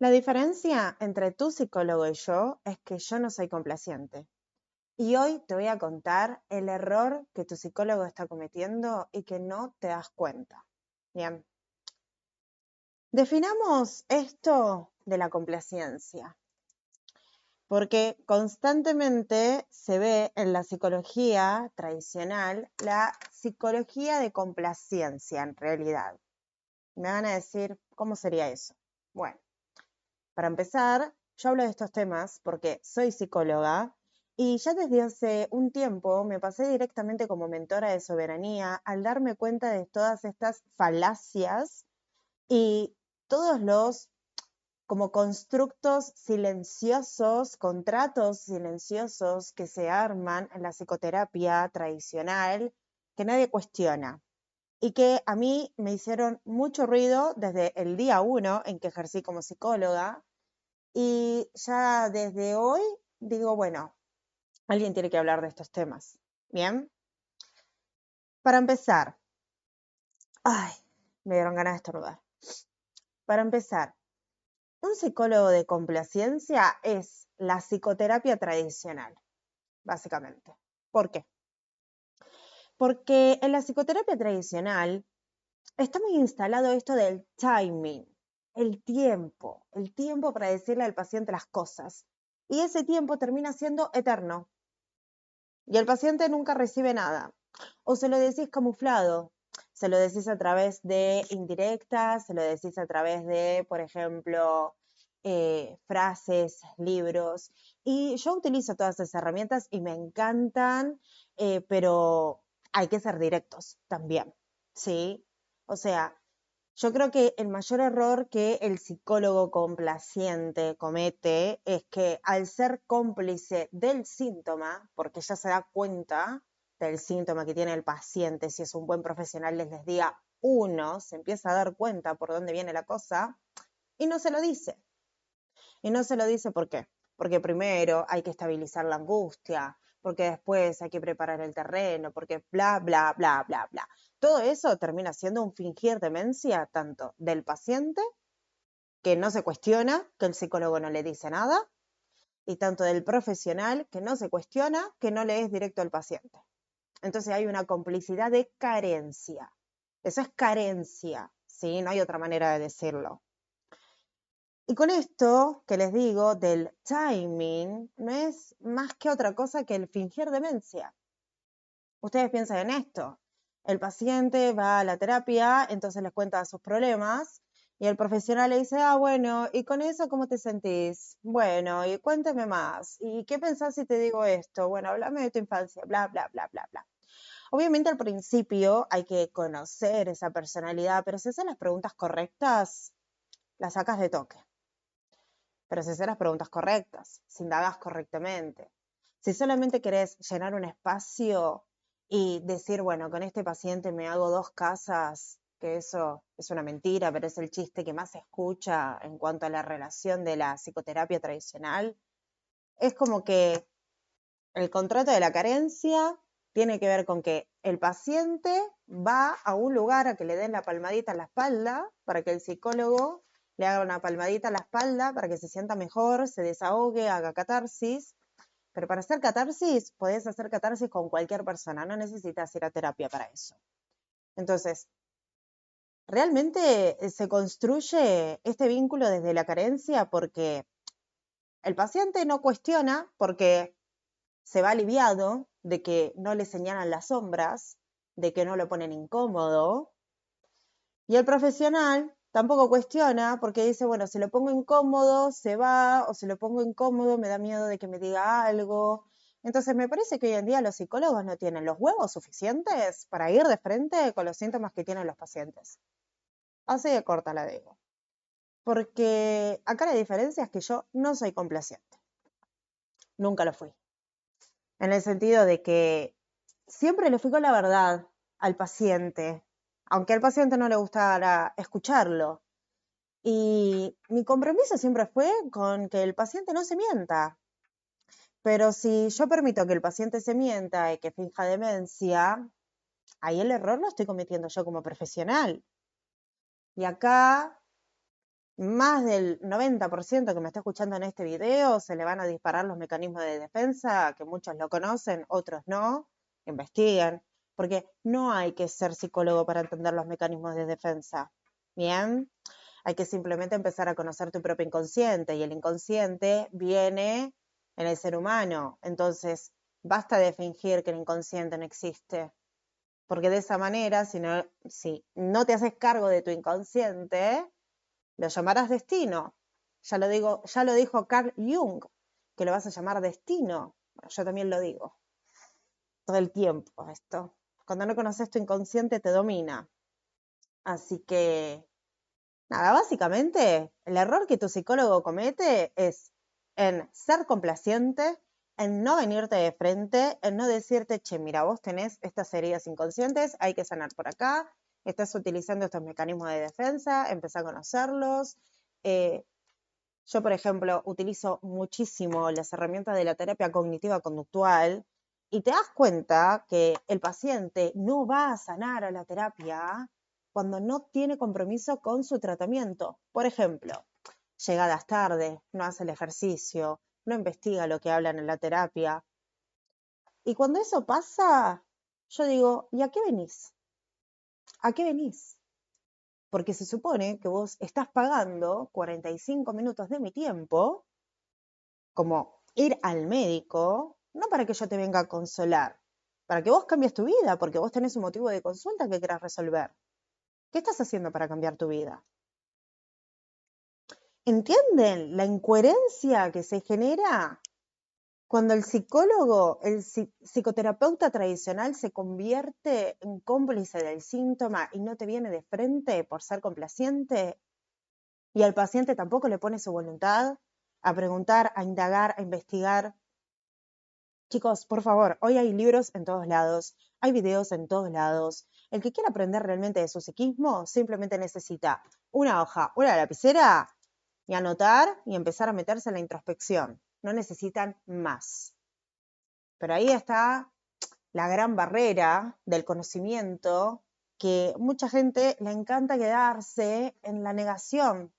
La diferencia entre tu psicólogo y yo es que yo no soy complaciente. Y hoy te voy a contar el error que tu psicólogo está cometiendo y que no te das cuenta. Bien. Definamos esto de la complacencia, porque constantemente se ve en la psicología tradicional la psicología de complacencia en realidad. Me van a decir, ¿cómo sería eso? Bueno. Para empezar, yo hablo de estos temas porque soy psicóloga y ya desde hace un tiempo me pasé directamente como mentora de soberanía al darme cuenta de todas estas falacias y todos los como constructos silenciosos, contratos silenciosos que se arman en la psicoterapia tradicional que nadie cuestiona y que a mí me hicieron mucho ruido desde el día uno en que ejercí como psicóloga. Y ya desde hoy digo, bueno, alguien tiene que hablar de estos temas. Bien, para empezar, ay, me dieron ganas de estornudar. Para empezar, un psicólogo de complacencia es la psicoterapia tradicional, básicamente. ¿Por qué? Porque en la psicoterapia tradicional está muy instalado esto del timing, el tiempo para decirle al paciente las cosas. Y ese tiempo termina siendo eterno. Y el paciente nunca recibe nada. O se lo decís camuflado, se lo decís a través de indirectas, se lo decís a través de, por ejemplo, frases, libros. Y yo utilizo todas esas herramientas y me encantan, pero hay que ser directos también, ¿sí? O sea, yo creo que el mayor error que el psicólogo complaciente comete es que al ser cómplice del síntoma, porque ya se da cuenta del síntoma que tiene el paciente, si es un buen profesional les diga uno, se empieza a dar cuenta por dónde viene la cosa y no se lo dice. Y no se lo dice ¿por qué? Porque primero hay que estabilizar la angustia, porque después hay que preparar el terreno, porque bla, bla, bla, bla, bla. Todo eso termina siendo un fingir demencia tanto del paciente, que no se cuestiona, que el psicólogo no le dice nada, y tanto del profesional, que no se cuestiona, que no le es directo al paciente. Entonces hay una complicidad de carencia. Eso es carencia, ¿sí? No hay otra manera de decirlo. Y con esto que les digo del timing, no es más que otra cosa que el fingir demencia. Ustedes piensan en esto. El paciente va a la terapia, entonces les cuenta sus problemas y el profesional le dice, bueno, ¿y con eso cómo te sentís? Bueno, y cuéntame más. ¿Y qué pensás si te digo esto? Bueno, háblame de tu infancia, bla, bla, bla, bla, bla. Obviamente al principio hay que conocer esa personalidad, pero si haces las preguntas correctas, las sacas de toque. Pero si haces las preguntas correctas, si indagas correctamente. Si solamente querés llenar un espacio y decir, bueno, con este paciente me hago 2 casas, que eso es una mentira, pero es el chiste que más se escucha en cuanto a la relación de la psicoterapia tradicional, es como que el contrato de la carencia tiene que ver con que el paciente va a un lugar a que le den la palmadita en la espalda para que el psicólogo le haga una palmadita en la espalda para que se sienta mejor, se desahogue, haga catarsis. Pero para hacer catarsis, podés hacer catarsis con cualquier persona, no necesitas ir a terapia para eso. Entonces, realmente se construye este vínculo desde la carencia porque el paciente no cuestiona, porque se va aliviado de que no le señalan las sombras, de que no lo ponen incómodo. Y el profesional tampoco cuestiona porque dice, bueno, si lo pongo incómodo, se va, o si lo pongo incómodo, me da miedo de que me diga algo. Entonces me parece que hoy en día los psicólogos no tienen los huevos suficientes para ir de frente con los síntomas que tienen los pacientes. Así de corta la digo. Porque acá la diferencia es que yo no soy complaciente. Nunca lo fui. En el sentido de que siempre le fui con la verdad al paciente, aunque al paciente no le gustara escucharlo. Y mi compromiso siempre fue con que el paciente no se mienta. Pero si yo permito que el paciente se mienta y que finja demencia, ahí el error lo estoy cometiendo yo como profesional. Y acá más del 90% que me está escuchando en este video se le van a disparar los mecanismos de defensa, que muchos lo conocen, otros no, investiguen, porque no hay que ser psicólogo para entender los mecanismos de defensa. Bien, hay que simplemente empezar a conocer tu propio inconsciente, y el inconsciente viene en el ser humano. Entonces, basta de fingir que el inconsciente no existe, porque de esa manera, si no te haces cargo de tu inconsciente, lo llamarás destino. Ya lo dijo Carl Jung, que lo vas a llamar destino. Bueno, yo también lo digo todo el tiempo esto. Cuando no conoces tu inconsciente te domina. Así que, nada, básicamente el error que tu psicólogo comete es en ser complaciente, en no venirte de frente, en no decirte, che, mira, vos tenés estas heridas inconscientes, hay que sanar por acá, estás utilizando estos mecanismos de defensa, empezá a conocerlos. Yo, por ejemplo, utilizo muchísimo las herramientas de la terapia cognitiva conductual, y te das cuenta que el paciente no va a sanar a la terapia cuando no tiene compromiso con su tratamiento. Por ejemplo, llegadas tarde, no hace el ejercicio, no investiga lo que hablan en la terapia. Y cuando eso pasa, yo digo, ¿y a qué venís? ¿A qué venís? Porque se supone que vos estás pagando 45 minutos de mi tiempo, como ir al médico, no para que yo te venga a consolar, para que vos cambies tu vida, porque vos tenés un motivo de consulta que querás resolver. ¿Qué estás haciendo para cambiar tu vida? ¿Entienden la incoherencia que se genera cuando el psicólogo, el psicoterapeuta tradicional se convierte en cómplice del síntoma y no te viene de frente por ser complaciente? Y al paciente tampoco le pone su voluntad a preguntar, a indagar, a investigar. Chicos, por favor, hoy hay libros en todos lados, hay videos en todos lados. El que quiera aprender realmente de su psiquismo simplemente necesita una hoja, una lapicera, y anotar y empezar a meterse en la introspección. No necesitan más. Pero ahí está la gran barrera del conocimiento, que mucha gente le encanta quedarse en la negación.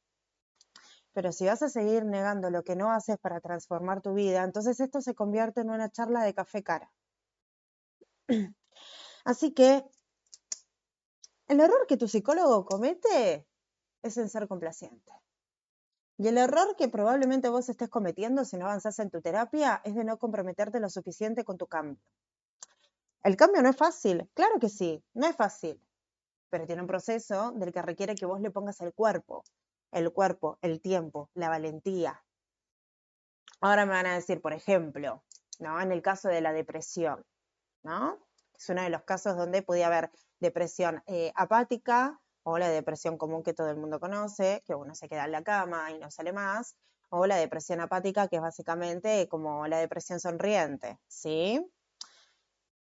Pero si vas a seguir negando lo que no haces para transformar tu vida, entonces esto se convierte en una charla de café cara. Así que el error que tu psicólogo comete es en ser complaciente. Y el error que probablemente vos estés cometiendo si no avanzás en tu terapia es de no comprometerte lo suficiente con tu cambio. El cambio no es fácil, claro que sí, no es fácil, pero tiene un proceso del que requiere que vos le pongas el cuerpo, el tiempo, la valentía. Ahora me van a decir, por ejemplo, ¿no? En el caso de la depresión, ¿no? Es uno de los casos donde podía haber depresión apática, o la depresión común que todo el mundo conoce, que uno se queda en la cama y no sale más, o la depresión apática, que es básicamente como la depresión sonriente, ¿sí?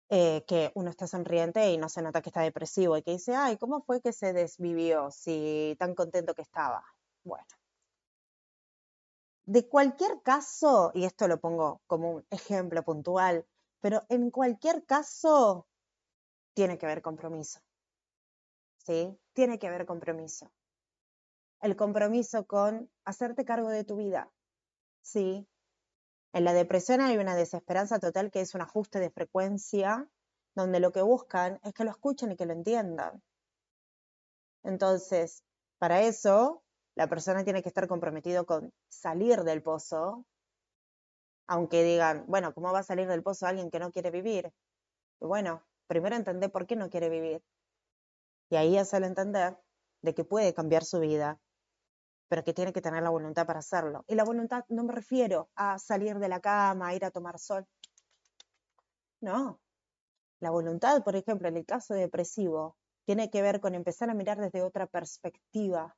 Que uno está sonriente y no se nota que está depresivo, y que dice, ay, ¿cómo fue que se desvivió si tan contento que estaba? Bueno, de cualquier caso, y esto lo pongo como un ejemplo puntual, pero en cualquier caso tiene que haber compromiso, ¿sí? Tiene que haber compromiso. El compromiso con hacerte cargo de tu vida, ¿sí? En la depresión hay una desesperanza total, que es un ajuste de frecuencia, donde lo que buscan es que lo escuchen y que lo entiendan. Entonces, para eso, la persona tiene que estar comprometido con salir del pozo, aunque digan, bueno, ¿cómo va a salir del pozo alguien que no quiere vivir? Y bueno, primero entender por qué no quiere vivir. Y ahí hacerle entender de que puede cambiar su vida, pero que tiene que tener la voluntad para hacerlo. Y la voluntad no me refiero a salir de la cama, a ir a tomar sol. No. La voluntad, por ejemplo, en el caso depresivo, tiene que ver con empezar a mirar desde otra perspectiva.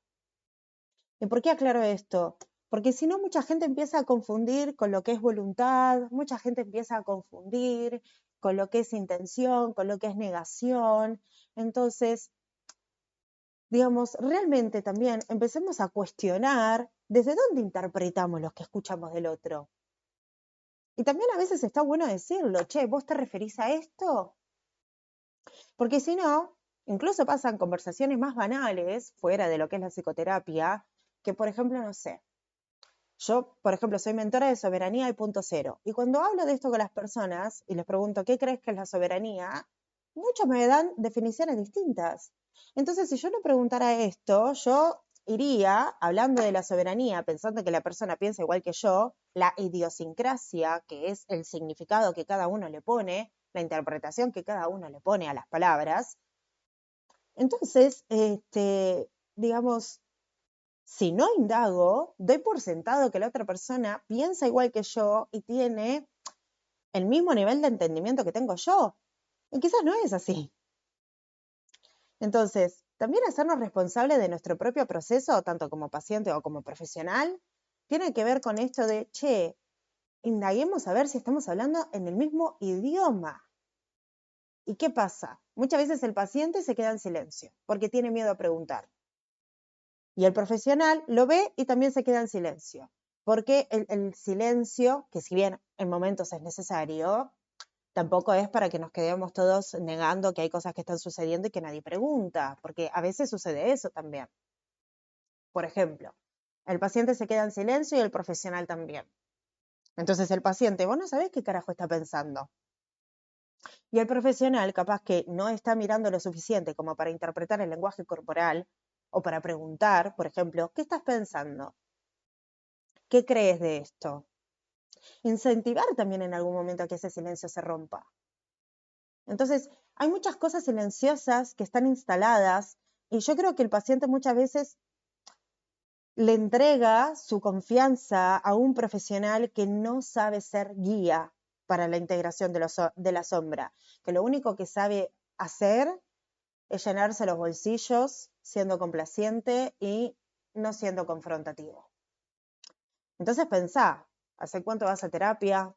¿Y por qué aclaro esto? Porque si no, mucha gente empieza a confundir con lo que es voluntad, mucha gente empieza a confundir con lo que es intención, con lo que es negación. Entonces, digamos, realmente también empecemos a cuestionar desde dónde interpretamos lo que escuchamos del otro. Y también a veces está bueno decirlo, che, ¿vos te referís a esto? Porque si no, incluso pasan conversaciones más banales, fuera de lo que es la psicoterapia, que, por ejemplo, no sé, yo, por ejemplo, soy mentora de soberanía y punto cero. Y cuando hablo de esto con las personas y les pregunto, ¿qué crees que es la soberanía? Muchos me dan definiciones distintas. Entonces, si yo le preguntara esto, yo iría hablando de la soberanía, pensando que la persona piensa igual que yo, la idiosincrasia, que es el significado que cada uno le pone, la interpretación que cada uno le pone a las palabras. Entonces, digamos, si no indago, doy por sentado que la otra persona piensa igual que yo y tiene el mismo nivel de entendimiento que tengo yo. Y quizás no es así. Entonces, también hacernos responsables de nuestro propio proceso, tanto como paciente o como profesional, tiene que ver con esto de, che, indaguemos a ver si estamos hablando en el mismo idioma. ¿Y qué pasa? Muchas veces el paciente se queda en silencio porque tiene miedo a preguntar. Y el profesional lo ve y también se queda en silencio, porque el silencio, que si bien en momentos es necesario, tampoco es para que nos quedemos todos negando que hay cosas que están sucediendo y que nadie pregunta, porque a veces sucede eso también. Por ejemplo, el paciente se queda en silencio y el profesional también. Entonces el paciente, vos no sabés qué carajo está pensando. Y el profesional capaz que no está mirando lo suficiente como para interpretar el lenguaje corporal o para preguntar, por ejemplo, ¿qué estás pensando? ¿Qué crees de esto? Incentivar también en algún momento a que ese silencio se rompa. Entonces, hay muchas cosas silenciosas que están instaladas y yo creo que el paciente muchas veces le entrega su confianza a un profesional que no sabe ser guía para la integración de la sombra, que lo único que sabe hacer es llenarse los bolsillos siendo complaciente y no siendo confrontativo. Entonces pensá, ¿hace cuánto vas a terapia?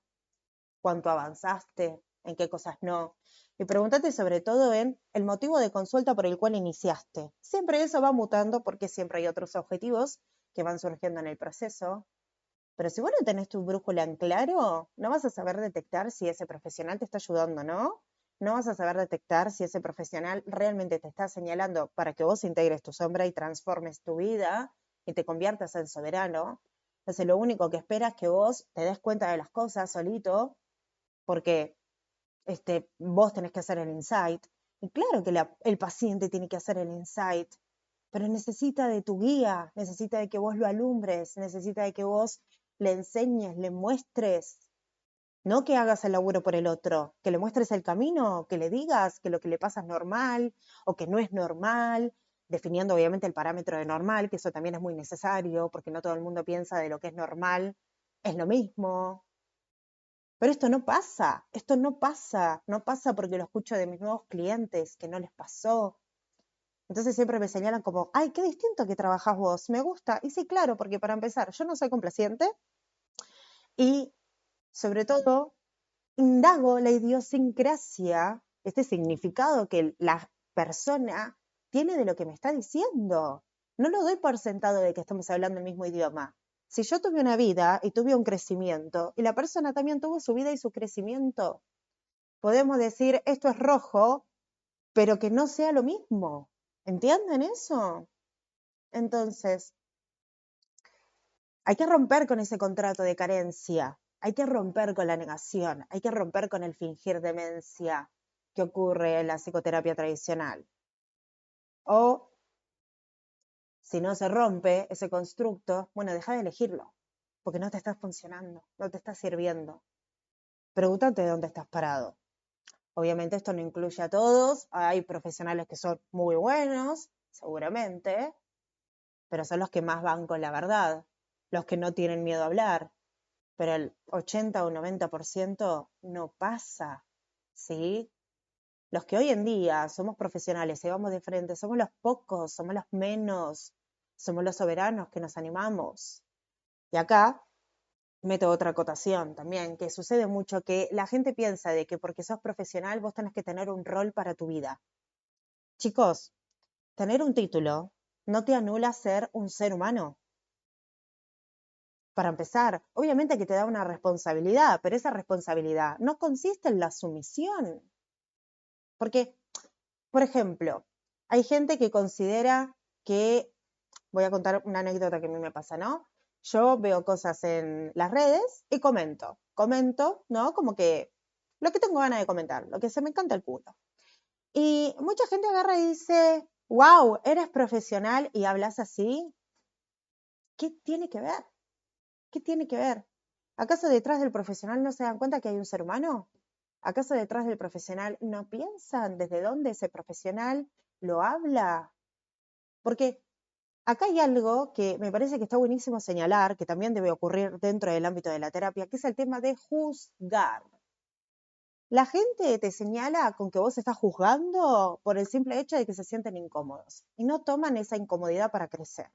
¿Cuánto avanzaste? ¿En qué cosas no? Y pregúntate sobre todo en el motivo de consulta por el cual iniciaste. Siempre eso va mutando porque siempre hay otros objetivos que van surgiendo en el proceso. Pero si vos no tenés tu brújula en claro, no vas a saber detectar si ese profesional te está ayudando o no. No vas a saber detectar si ese profesional realmente te está señalando para que vos integres tu sombra y transformes tu vida y te conviertas en soberano. Entonces lo único que espera es que vos te des cuenta de las cosas solito, porque vos tenés que hacer el insight. Y claro que el paciente tiene que hacer el insight, pero necesita de tu guía, necesita de que vos lo alumbres, necesita de que vos le enseñes, le muestres, no que hagas el laburo por el otro, que le muestres el camino, que le digas que lo que le pasa es normal o que no es normal, definiendo obviamente el parámetro de normal, que eso también es muy necesario, porque no todo el mundo piensa de lo que es normal, es lo mismo. Pero esto no pasa porque lo escucho de mis nuevos clientes, que no les pasó. Entonces siempre me señalan como, ay, qué distinto que trabajás vos, me gusta. Y sí, claro, porque para empezar, yo no soy complaciente y sobre todo indago la idiosincrasia, este significado que la persona tiene de lo que me está diciendo. No lo doy por sentado de que estamos hablando el mismo idioma. Si yo tuve una vida y tuve un crecimiento y la persona también tuvo su vida y su crecimiento, podemos decir esto es rojo, pero que no sea lo mismo. ¿Entienden eso? Entonces, hay que romper con ese contrato de carencia, hay que romper con la negación, hay que romper con el fingir demencia que ocurre en la psicoterapia tradicional. O, si no se rompe ese constructo, bueno, deja de elegirlo, porque no te está funcionando, no te está sirviendo. Pregúntate de dónde estás parado. Obviamente esto no incluye a todos, hay profesionales que son muy buenos, seguramente, pero son los que más van con la verdad, los que no tienen miedo a hablar, pero el 80 o 90% no pasa, ¿sí? Los que hoy en día somos profesionales y vamos de frente, somos los pocos, somos los menos, somos los soberanos que nos animamos. Y acá meto otra acotación también, que sucede mucho que la gente piensa de que porque sos profesional vos tenés que tener un rol para tu vida. Chicos, tener un título no te anula ser un ser humano. Para empezar, obviamente que te da una responsabilidad, pero esa responsabilidad no consiste en la sumisión. Porque, por ejemplo, hay gente que considera que voy a contar una anécdota que a mí me pasa, ¿no? Yo veo cosas en las redes y comento, ¿no? Como que lo que tengo ganas de comentar, lo que se me encanta el culo. Y mucha gente agarra y dice, wow, eres profesional y hablas así. ¿Qué tiene que ver? ¿Qué tiene que ver? ¿Acaso detrás del profesional no se dan cuenta que hay un ser humano? ¿Acaso detrás del profesional no piensan desde dónde ese profesional lo habla? Porque acá hay algo que me parece que está buenísimo señalar, que también debe ocurrir dentro del ámbito de la terapia, que es el tema de juzgar. La gente te señala con que vos estás juzgando por el simple hecho de que se sienten incómodos y no toman esa incomodidad para crecer.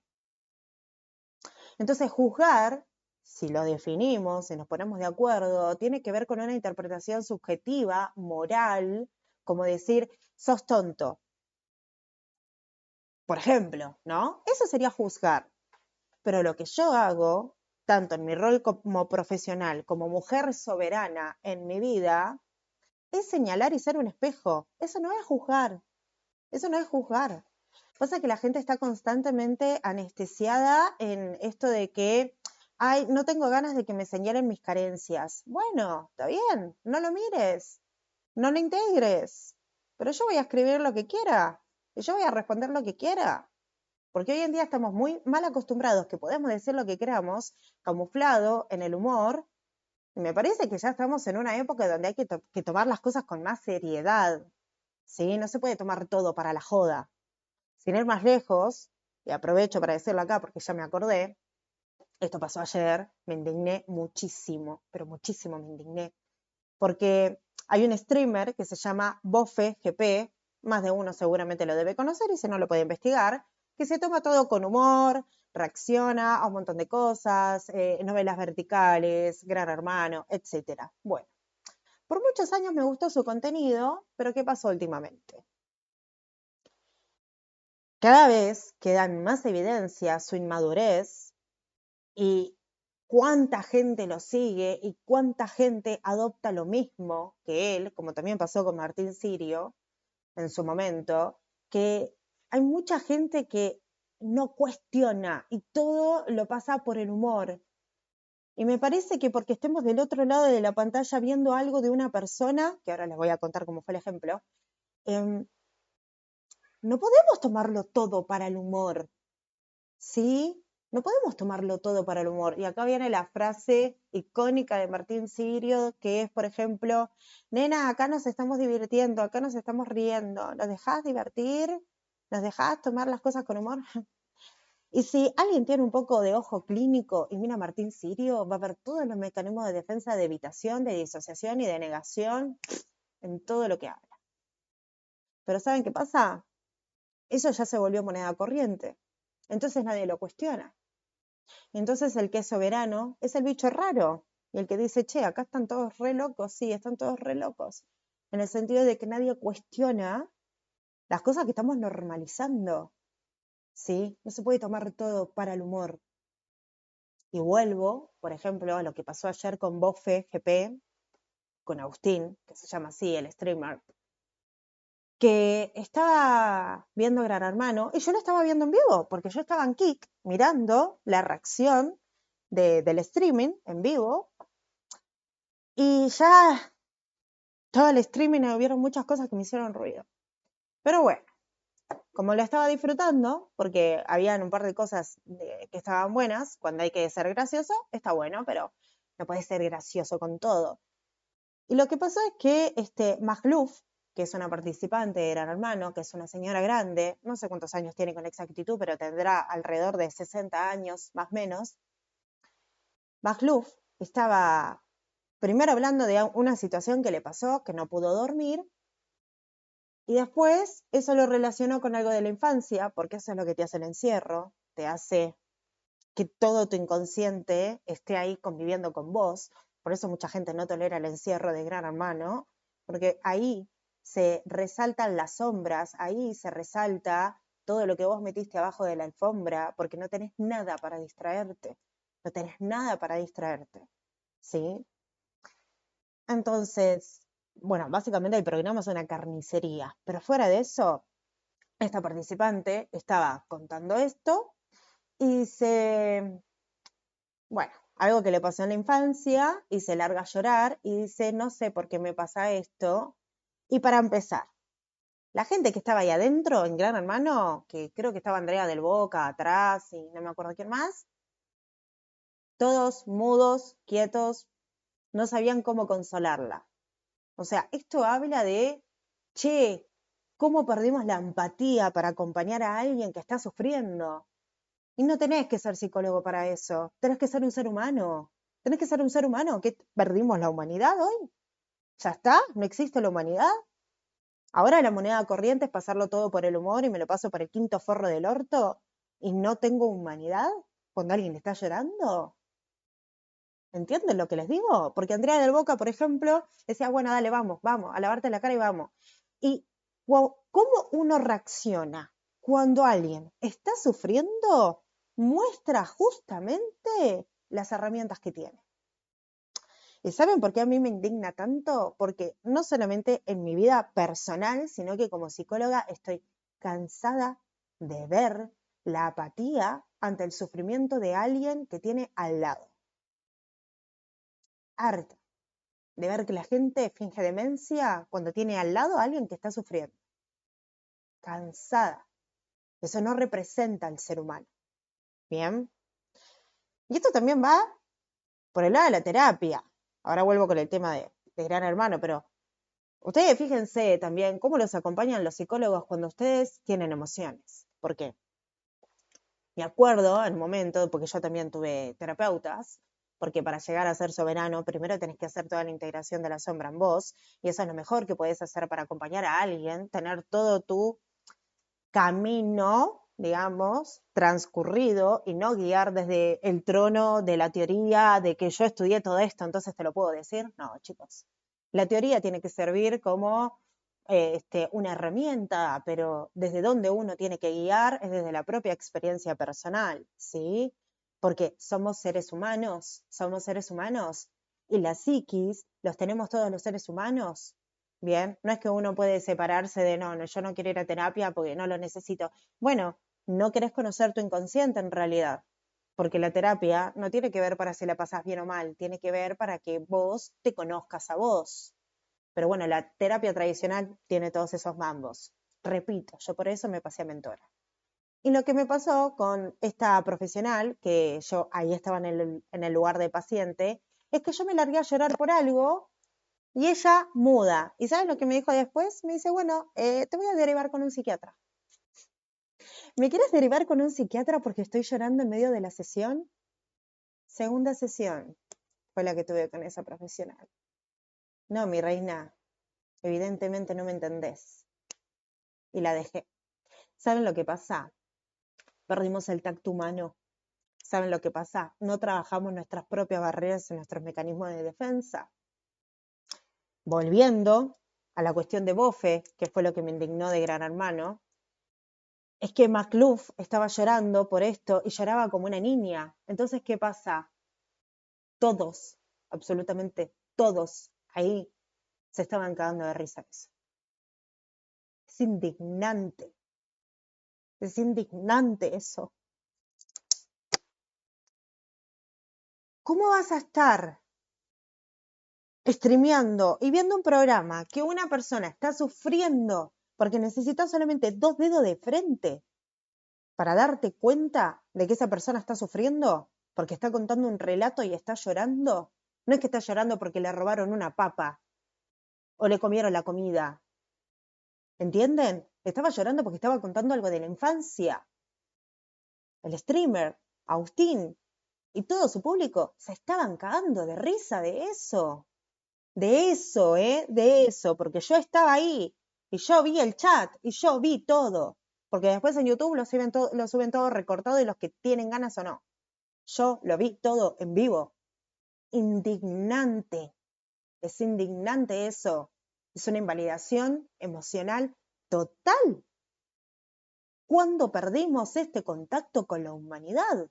Entonces, juzgar, si lo definimos, si nos ponemos de acuerdo, tiene que ver con una interpretación subjetiva, moral, como decir, sos tonto. Por ejemplo, ¿no? Eso sería juzgar. Pero lo que yo hago, tanto en mi rol como profesional, como mujer soberana en mi vida, es señalar y ser un espejo. Eso no es juzgar. Eso no es juzgar. Pasa que la gente está constantemente anestesiada en esto de que, ay, no tengo ganas de que me señalen mis carencias. Bueno, está bien, no lo mires, no lo integres, pero yo voy a escribir lo que quiera y yo voy a responder lo que quiera. Porque hoy en día estamos muy mal acostumbrados que podemos decir lo que queramos, camuflado en el humor, y me parece que ya estamos en una época donde hay que tomar las cosas con más seriedad, ¿sí? No se puede tomar todo para la joda. Sin ir más lejos, y aprovecho para decirlo acá porque ya me acordé, esto pasó ayer, me indigné muchísimo, pero muchísimo me indigné, porque hay un streamer que se llama Bofe GP, más de uno seguramente lo debe conocer y si no lo puede investigar, que se toma todo con humor, reacciona a un montón de cosas, novelas verticales, Gran Hermano, etc. Bueno, por muchos años me gustó su contenido, pero ¿qué pasó últimamente? Cada vez queda en más evidencia su inmadurez y cuánta gente lo sigue y cuánta gente adopta lo mismo que él, como también pasó con Martín Sirio en su momento, que hay mucha gente que no cuestiona y todo lo pasa por el humor. Y me parece que porque estemos del otro lado de la pantalla viendo algo de una persona, que ahora les voy a contar cómo fue el ejemplo, no podemos tomarlo todo para el humor. ¿Sí? No podemos tomarlo todo para el humor. Y acá viene la frase icónica de Martín Sirio, que es, por ejemplo, nena, acá nos estamos divirtiendo, acá nos estamos riendo, ¿nos dejás divertir? ¿Nos dejás tomar las cosas con humor? Y si alguien tiene un poco de ojo clínico y mira a Martín Sirio, va a ver todos los mecanismos de defensa, de evitación, de disociación y de negación en todo lo que habla. Pero ¿saben qué pasa? Eso ya se volvió moneda corriente. Entonces nadie lo cuestiona. Entonces el que es soberano es el bicho raro. Y el que dice, che, acá están todos re locos, sí, están todos re locos. En el sentido de que nadie cuestiona las cosas que estamos normalizando. ¿Sí? No se puede tomar todo para el humor. Y vuelvo, por ejemplo, a lo que pasó ayer con Bofe GP, con Agustín, que se llama así, el streamer, que estaba viendo Gran Hermano y yo lo estaba viendo en vivo, porque yo estaba en Kik mirando la reacción del streaming en vivo y ya todo el streaming hubieron muchas cosas que me hicieron ruido. Pero bueno, como lo estaba disfrutando, porque habían un par de cosas que estaban buenas, cuando hay que ser gracioso, está bueno, pero no puede ser gracioso con todo. Y lo que pasó es que Magluf, que es una participante de Gran Hermano, que es una señora grande, no sé cuántos años tiene con exactitud, pero tendrá alrededor de 60 años, más o menos, Magluf estaba primero hablando de una situación que le pasó, que no pudo dormir, y después eso lo relacionó con algo de la infancia, porque eso es lo que te hace el encierro, te hace que todo tu inconsciente esté ahí conviviendo con vos. Por eso mucha gente no tolera el encierro de Gran Hermano, porque ahí se resaltan las sombras, ahí se resalta todo lo que vos metiste abajo de la alfombra, porque no tenés nada para distraerte, no tenés nada para distraerte, ¿sí? Entonces, bueno, básicamente el programa es una carnicería, pero fuera de eso, esta participante estaba contando esto y dice, bueno, algo que le pasó en la infancia y se larga a llorar y dice, no sé por qué me pasa esto. Y para empezar, la gente que estaba ahí adentro en Gran Hermano, que creo que estaba Andrea del Boca atrás y no me acuerdo quién más, todos mudos, quietos, no sabían cómo consolarla. O sea, esto habla de, che, ¿cómo perdimos la empatía para acompañar a alguien que está sufriendo? Y no tenés que ser psicólogo para eso, tenés que ser un ser humano. Tenés que ser un ser humano. ¿Qué perdimos la humanidad hoy? ¿Ya está? ¿No existe la humanidad? Ahora la moneda corriente es pasarlo todo por el humor y me lo paso por el quinto forro del orto y no tengo humanidad cuando alguien está llorando. ¿Entienden lo que les digo? Porque Andrea del Boca, por ejemplo, decía, bueno, dale, vamos, vamos, a lavarte la cara y vamos. Y cómo uno reacciona cuando alguien está sufriendo muestra justamente las herramientas que tiene. ¿Y saben por qué a mí me indigna tanto? Porque no solamente en mi vida personal, sino que como psicóloga estoy cansada de ver la apatía ante el sufrimiento de alguien que tiene al lado. Harta de ver que la gente finge demencia cuando tiene al lado a alguien que está sufriendo. Cansada. Eso no representa al ser humano. Bien. Y esto también va por el lado de la terapia. Ahora vuelvo con el tema de Gran Hermano, pero ustedes fíjense también cómo los acompañan los psicólogos cuando ustedes tienen emociones. ¿Por qué? Me acuerdo en un momento, porque yo también tuve terapeutas, porque para llegar a ser soberano, primero tenés que hacer toda la integración de la sombra en vos, y eso es lo mejor que podés hacer para acompañar a alguien, tener todo tu camino, digamos, transcurrido y no guiar desde el trono de la teoría de que yo estudié todo esto, entonces te lo puedo decir. No, chicos. La teoría tiene que servir como una herramienta, pero desde donde uno tiene que guiar es desde la propia experiencia personal, ¿sí? Porque somos seres humanos y la psiquis los tenemos todos los seres humanos. Bien, no es que uno puede separarse de no, yo no quiero ir a terapia porque no lo necesito. Bueno, no querés conocer tu inconsciente en realidad, porque la terapia no tiene que ver para si la pasás bien o mal, tiene que ver para que vos te conozcas a vos. Pero bueno, la terapia tradicional tiene todos esos mambos. Repito, yo por eso me pasé a mentora. Y lo que me pasó con esta profesional, que yo ahí estaba en el lugar de paciente, es que yo me largué a llorar por algo y ella muda. ¿Y sabes lo que me dijo después? Me dice, bueno, te voy a derivar con un psiquiatra. ¿Me quieres derivar con un psiquiatra porque estoy llorando en medio de la sesión? Segunda sesión fue la que tuve con esa profesional. No, mi reina, evidentemente no me entendés. Y la dejé. ¿Saben lo que pasa? Perdimos el tacto humano. ¿Saben lo que pasa? No trabajamos nuestras propias barreras en nuestros mecanismos de defensa. Volviendo a la cuestión de Bofe, que fue lo que me indignó de Gran Hermano, es que McLuff estaba llorando por esto y lloraba como una niña. Entonces, ¿qué pasa? Todos, absolutamente todos, ahí se estaban cagando de risa eso. Es indignante. Es indignante eso. ¿Cómo vas a estar streameando y viendo un programa que una persona está sufriendo porque necesita solamente 2 dedos de frente para darte cuenta de que esa persona está sufriendo? Porque está contando un relato y está llorando. No es que está llorando porque le robaron una papa o le comieron la comida. ¿Entienden? Estaba llorando porque estaba contando algo de la infancia. El streamer, Agustín, y todo su público se estaban cagando de risa de eso. De eso, de eso, porque yo estaba ahí y yo vi el chat y yo vi todo. Porque después en YouTube lo suben todo recortado y los que tienen ganas o no. Yo lo vi todo en vivo. Indignante. Es indignante eso. Es una invalidación emocional total. ¿Cuándo perdimos este contacto con la humanidad?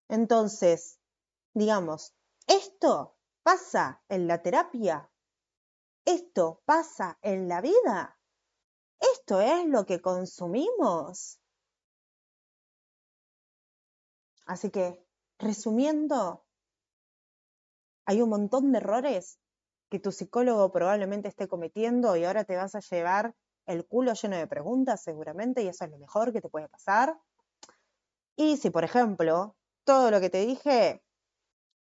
Entonces, digamos, esto pasa en la terapia, esto pasa en la vida, esto es lo que consumimos. Así que, resumiendo, hay un montón de errores que tu psicólogo probablemente esté cometiendo y ahora te vas a llevar el culo lleno de preguntas seguramente y eso es lo mejor que te puede pasar. Y si, por ejemplo, todo lo que te dije,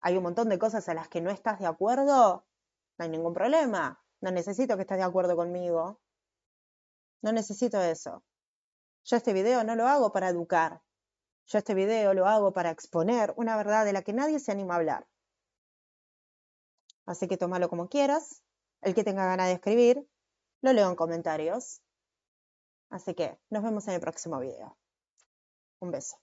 hay un montón de cosas a las que no estás de acuerdo, no hay ningún problema. No necesito que estés de acuerdo conmigo. No necesito eso. Yo este video no lo hago para educar. Yo este video lo hago para exponer una verdad de la que nadie se anima a hablar. Así que tómalo como quieras. El que tenga ganas de escribir, lo leo en comentarios. Así que nos vemos en el próximo video. Un beso.